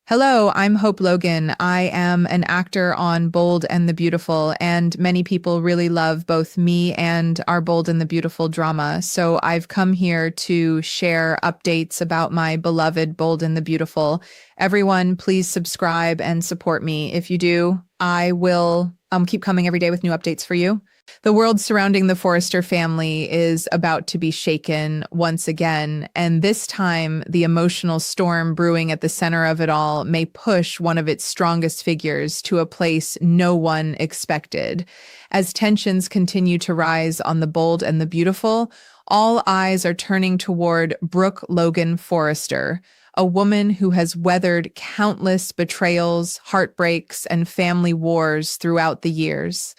Hello, I'm Hope Logan. I am an actor on Bold and the Beautiful, and many people really love both me and our Bold and the Beautiful drama. So I've come here to share updates about my beloved Bold and the Beautiful. Everyone, please subscribe and support me. If you do, I will keep coming every day with new updates for you. The world surrounding the Forrester family is about to be shaken once again, and this time the emotional storm brewing at the center of it all may push one of its strongest figures to a place no one expected. As tensions continue to rise on the Bold and the Beautiful, all eyes are turning toward Brooke Logan Forrester, a woman who has weathered countless betrayals, heartbreaks, and family wars throughout the years.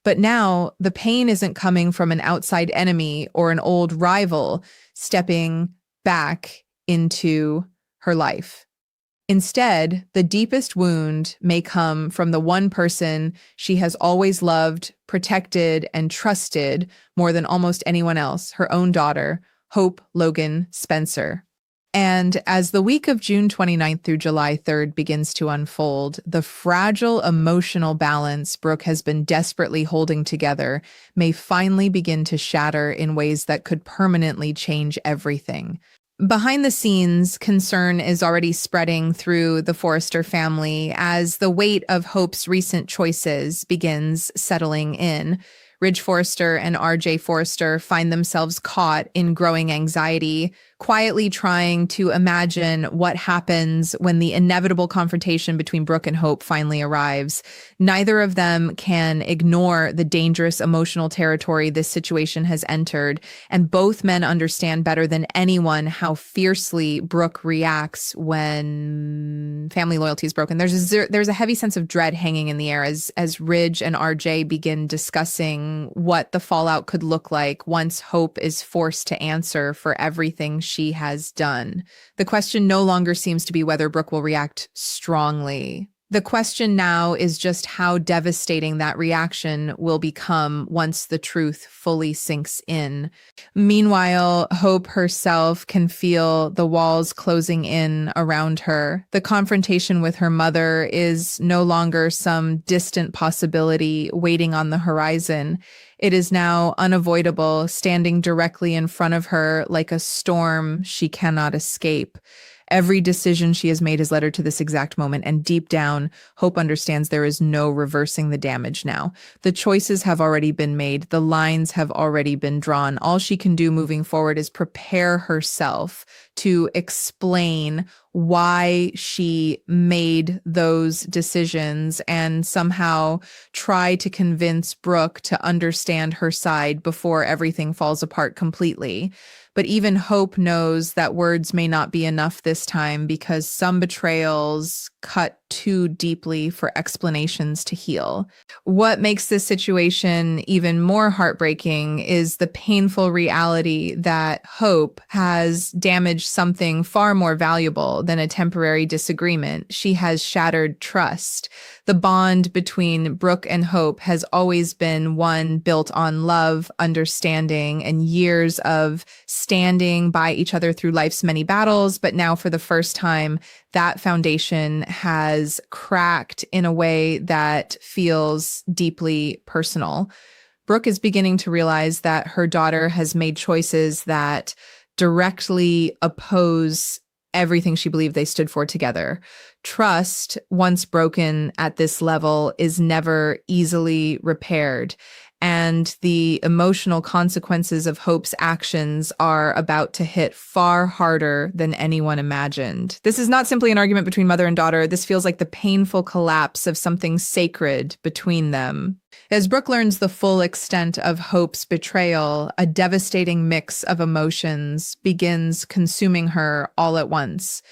But now the pain isn't coming from an outside enemy or an old rival stepping back into her life. Instead, the deepest wound may come from the one person she has always loved, protected, and trusted more than almost anyone else, her own daughter, Hope Logan Spencer. And as the week of June 29th through July 3rd begins to unfold, the fragile emotional balance Brooke has been desperately holding together may finally begin to shatter in ways that could permanently change everything. Behind the scenes, concern is already spreading through the Forrester family as the weight of Hope's recent choices begins settling in. Ridge Forrester and RJ Forrester find themselves caught in growing anxiety, quietly trying to imagine what happens when the inevitable confrontation between Brooke and Hope finally arrives. Neither of them can ignore the dangerous emotional territory this situation has entered, and both men understand better than anyone how fiercely Brooke reacts when family loyalty is broken. There's a heavy sense of dread hanging in the air as Ridge and RJ begin discussing what the fallout could look like once Hope is forced to answer for everything she has done. The question no longer seems to be whether Brooke will react strongly. The question now is just how devastating that reaction will become once the truth fully sinks in. Meanwhile, Hope herself can feel the walls closing in around her. The confrontation with her mother is no longer some distant possibility waiting on the horizon. It is now unavoidable, standing directly in front of her like a storm she cannot escape. Every decision she has made has led her to this exact moment, and deep down, Hope understands there is no reversing the damage now. The choices have already been made. The lines have already been drawn. All she can do moving forward is prepare herself to explain why she made those decisions and somehow try to convince Brooke to understand her side before everything falls apart completely. But even Hope knows that words may not be enough this time because some betrayals cut too deeply for explanations to heal. What makes this situation even more heartbreaking is the painful reality that Hope has damaged something far more valuable than a temporary disagreement. She has shattered trust. The bond between Brooke and Hope has always been one built on love, understanding, and years of standing by each other through life's many battles. But now, for the first time, that foundation has cracked in a way that feels deeply personal. Brooke is beginning to realize that her daughter has made choices that directly oppose everything she believed they stood for together. Trust, once broken at this level, is never easily repaired. And the emotional consequences of Hope's actions are about to hit far harder than anyone imagined. This is not simply an argument between mother and daughter. This feels like the painful collapse of something sacred between them. As Brooke learns the full extent of Hope's betrayal, a devastating mix of emotions begins consuming her all at once.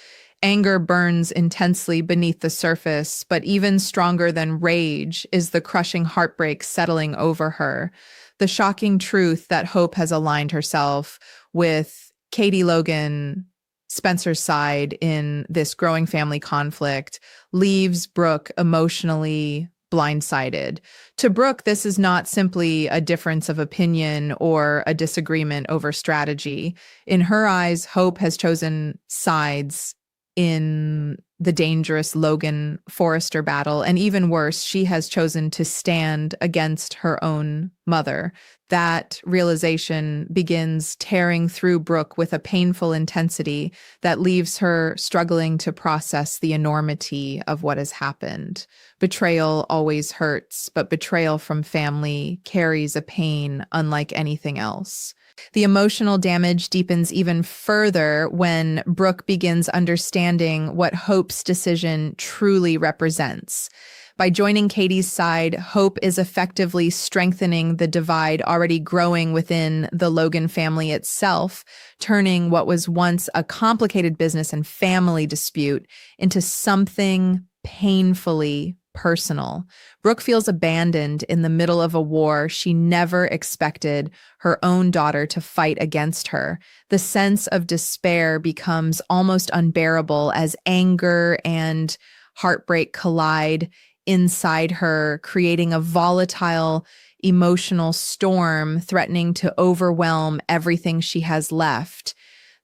Anger burns intensely beneath the surface, but even stronger than rage is the crushing heartbreak settling over her. The shocking truth that Hope has aligned herself with Katie Logan, Spencer's side in this growing family conflict leaves Brooke emotionally blindsided. To Brooke, this is not simply a difference of opinion or a disagreement over strategy. In her eyes, Hope has chosen sides in the dangerous Logan Forrester battle. And even worse, she has chosen to stand against her own mother. That realization begins tearing through Brooke with a painful intensity that leaves her struggling to process the enormity of what has happened. Betrayal always hurts, but betrayal from family carries a pain unlike anything else. The emotional damage deepens even further when Brooke begins understanding what Hope's decision truly represents. By joining Katie's side, Hope is effectively strengthening the divide already growing within the Logan family itself, turning what was once a complicated business and family dispute into something painfully personal. Brooke feels abandoned in the middle of a war she never expected her own daughter to fight against her. The sense of despair becomes almost unbearable as anger and heartbreak collide inside her, creating a volatile emotional storm threatening to overwhelm everything she has left.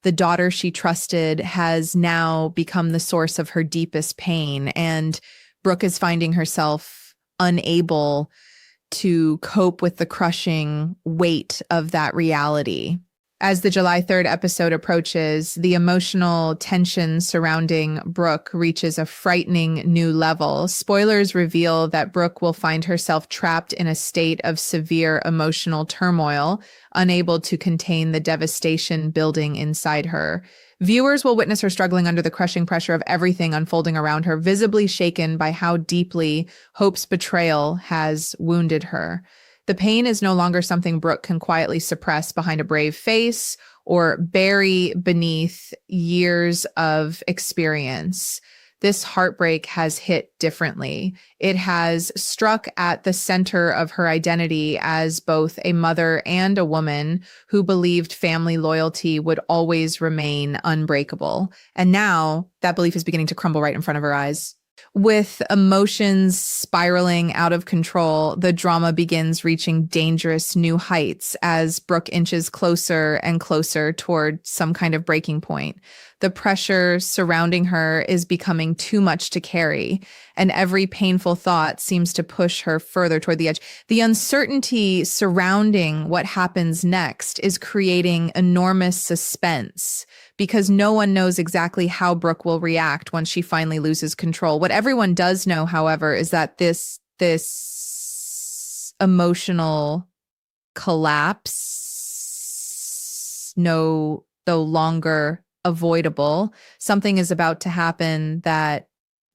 The daughter she trusted has now become the source of her deepest pain, and Brooke is finding herself unable to cope with the crushing weight of that reality. As the July 3rd episode approaches, the emotional tension surrounding Brooke reaches a frightening new level. Spoilers reveal that Brooke will find herself trapped in a state of severe emotional turmoil, unable to contain the devastation building inside her. Viewers will witness her struggling under the crushing pressure of everything unfolding around her, visibly shaken by how deeply Hope's betrayal has wounded her. The pain is no longer something Brooke can quietly suppress behind a brave face or bury beneath years of experience. This heartbreak has hit differently. It has struck at the center of her identity as both a mother and a woman who believed family loyalty would always remain unbreakable. And now that belief is beginning to crumble right in front of her eyes. With emotions spiraling out of control, the drama begins reaching dangerous new heights as Brooke inches closer and closer toward some kind of breaking point. The pressure surrounding her is becoming too much to carry, and every painful thought seems to push her further toward the edge. The uncertainty surrounding what happens next is creating enormous suspense because no one knows exactly how Brooke will react once she finally loses control. What everyone does know, however, is that this emotional collapse no longer avoidable. Something is about to happen that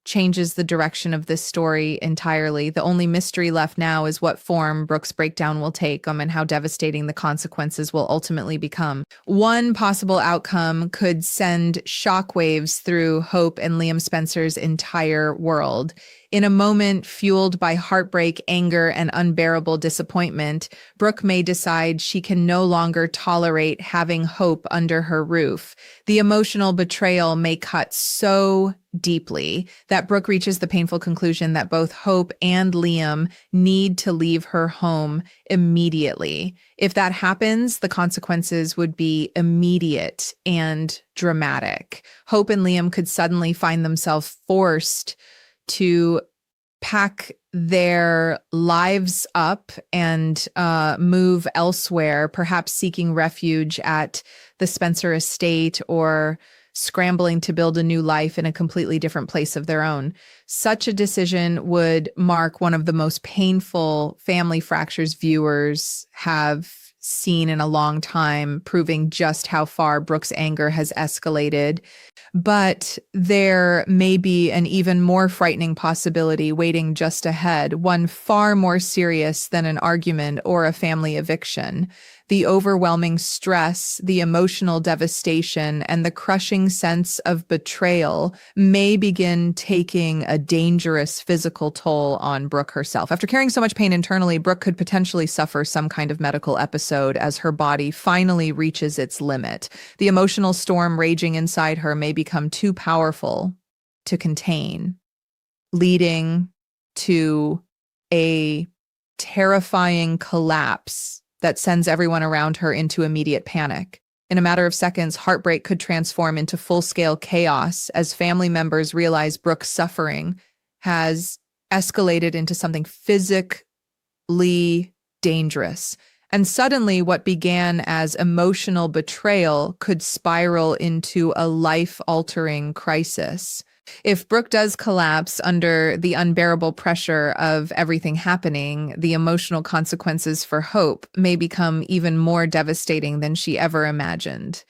changes the direction of this story entirely. The only mystery left now is what form Brooke's breakdown will take and how devastating the consequences will ultimately become. One possible outcome could send shockwaves through Hope and Liam Spencer's entire world. In a moment fueled by heartbreak, anger, and unbearable disappointment, Brooke may decide she can no longer tolerate having Hope under her roof. The emotional betrayal may cut so deeply that Brooke reaches the painful conclusion that both Hope and Liam need to leave her home immediately. If that happens, the consequences would be immediate and dramatic. Hope and Liam could suddenly find themselves forced to pack their lives up and move elsewhere, perhaps seeking refuge at the Spencer estate or scrambling to build a new life in a completely different place of their own. Such a decision would mark one of the most painful family fractures viewers have seen in a long time, proving just how far Brooke's anger has escalated. But there may be an even more frightening possibility waiting just ahead, one far more serious than an argument or a family eviction. The overwhelming stress, the emotional devastation, and the crushing sense of betrayal may begin taking a dangerous physical toll on Brooke herself. After carrying so much pain internally, Brooke could potentially suffer some kind of medical episode as her body finally reaches its limit. The emotional storm raging inside her may become too powerful to contain, leading to a terrifying collapse that sends everyone around her into immediate panic. In a matter of seconds, heartbreak could transform into full-scale chaos as family members realize Brooke's suffering has escalated into something physically dangerous. And suddenly, what began as emotional betrayal could spiral into a life-altering crisis. If Brooke does collapse under the unbearable pressure of everything happening, the emotional consequences for Hope may become even more devastating than she ever imagined.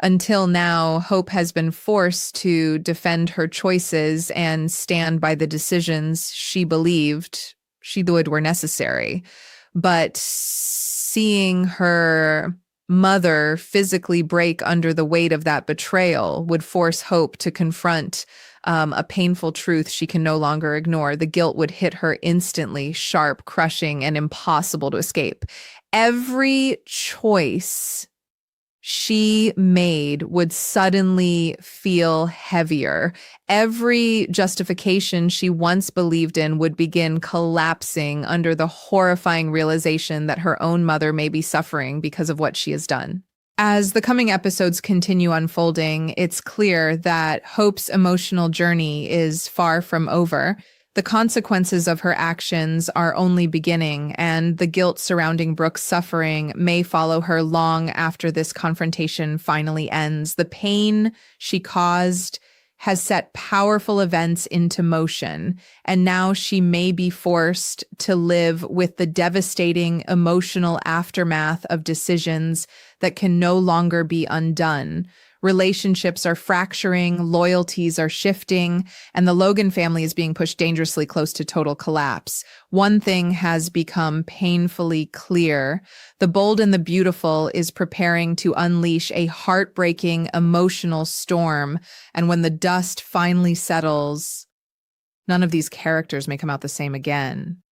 Until now, Hope has been forced to defend her choices and stand by the decisions she believed she would were necessary. But seeing her mother physically break under the weight of that betrayal would force Hope to confront a painful truth she can no longer ignore. The guilt would hit her instantly, sharp, crushing, and impossible to escape. Every choice she made would suddenly feel heavier. Every justification she once believed in would begin collapsing under the horrifying realization that her own mother may be suffering because of what she has done. As the coming episodes continue unfolding, it's clear that Hope's emotional journey is far from over. The consequences of her actions are only beginning, and the guilt surrounding Brooke's suffering may follow her long after this confrontation finally ends. The pain she caused has set powerful events into motion, and now she may be forced to live with the devastating emotional aftermath of decisions that can no longer be undone. Relationships are fracturing, loyalties are shifting, and the Logan family is being pushed dangerously close to total collapse. One thing has become painfully clear. The Bold and the Beautiful is preparing to unleash a heartbreaking emotional storm, and when the dust finally settles, none of these characters may come out the same again.